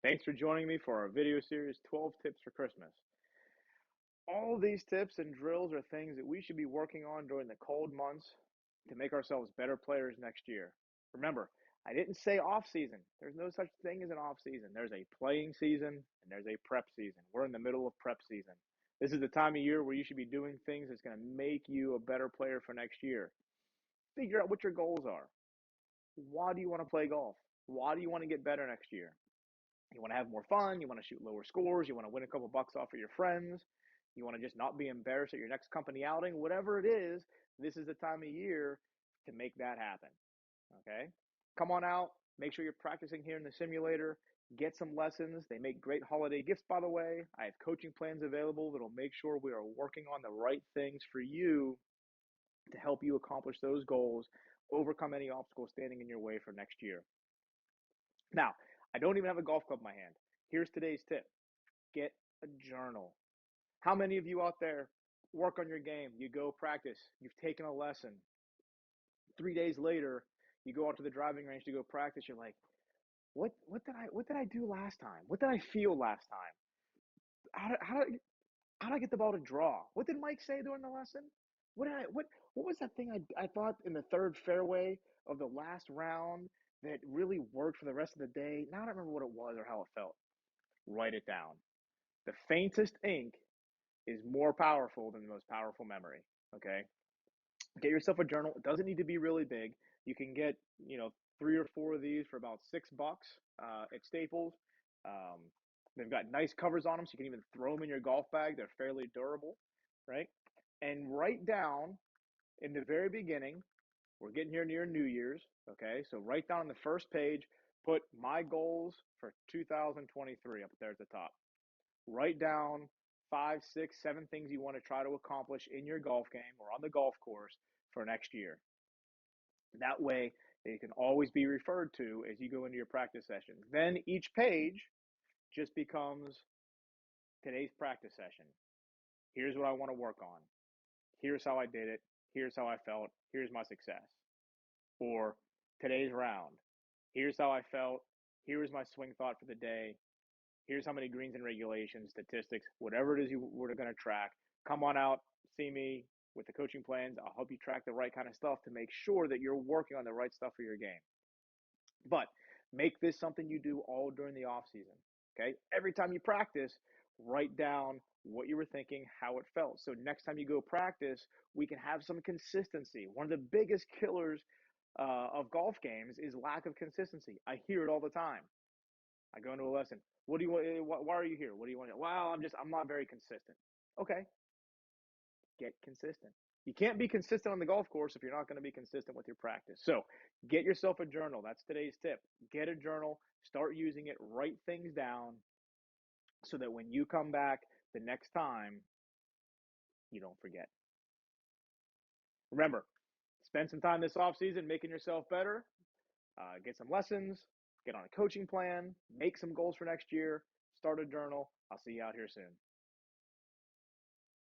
Thanks for joining me for our video series 12 Tips for Christmas. All of these tips and drills are things that we should be working on during the cold months to make ourselves better players next year. Remember, I didn't say off season. There's no such thing as an off season. There's a playing season and there's a prep season. We're in the middle of prep season. This is the time of year where you should be doing things that's going to make you a better player for next year. Figure out what your goals are. Why do you want to play golf? Why do you want to get better next year? You want to have more fun. You want to shoot lower scores. You want to win a couple bucks off of your friends. You want to just not be embarrassed at your next company outing. Whatever it is, this is the time of year to make that happen. Okay? Come on out. Make sure you're practicing here in the simulator. Get some lessons. They make great holiday gifts, by the way. I have coaching plans available that'll make sure we are working on the right things for you to help you accomplish those goals, overcome any obstacles standing in your way for next year. Now, I don't even have a golf club in my hand. Here's today's tip: get a journal. How many of you out there work on your game? You go practice, you've taken a lesson. 3 days later, you go out to the driving range to go practice. You're like, what did I do last time? What did I feel last time? How did I get the ball to draw? What did Mike say during the lesson? What was that thing I thought in the third fairway of the last round that really worked for the rest of the day? Now I don't remember what it was or how it felt. Write it down. The faintest ink is more powerful than the most powerful memory. Okay. Get yourself a journal. It doesn't need to be really big. You can get, 3 or 4 of these for about $6 at Staples. Um, they've got nice covers on them, so you can even throw them in your golf bag. They're fairly durable, right? And write down in the very beginning. We're getting here near New Year's, okay? So write down on the first page, put my goals for 2023 up there at the top. Write down 5, 6, 7 things you want to try to accomplish in your golf game or on the golf course for next year. That way, they can always be referred to as you go into your practice sessions. Then each page just becomes today's practice session. Here's what I want to work on. Here's how I did it. Here's how I felt. Here's my success. Or today's round. Here's how I felt. Here's my swing thought for the day. Here's how many greens in regulation, statistics, whatever it is you were going to track. Come on out, see me with the coaching plans. I'll help you track the right kind of stuff to make sure that you're working on the right stuff for your game. But make this something you do all during the off season. Okay. Every time you practice, write down what you were thinking, how it felt. So next time you go practice, we can have some consistency. One of the biggest killers of golf games is lack of consistency. I hear it all the time. I go into a lesson. What do you want? Why are you here? What do you want? Well, I'm not very consistent. Okay, get consistent. You can't be consistent on the golf course if you're not going to be consistent with your practice. So get yourself a journal. That's today's tip. Get a journal, start using it, write things down so that when you come back the next time, you don't forget. Remember, spend some time this off season making yourself better, get some lessons, get on a coaching plan, make some goals for next year, start a journal. I'll see you out here soon.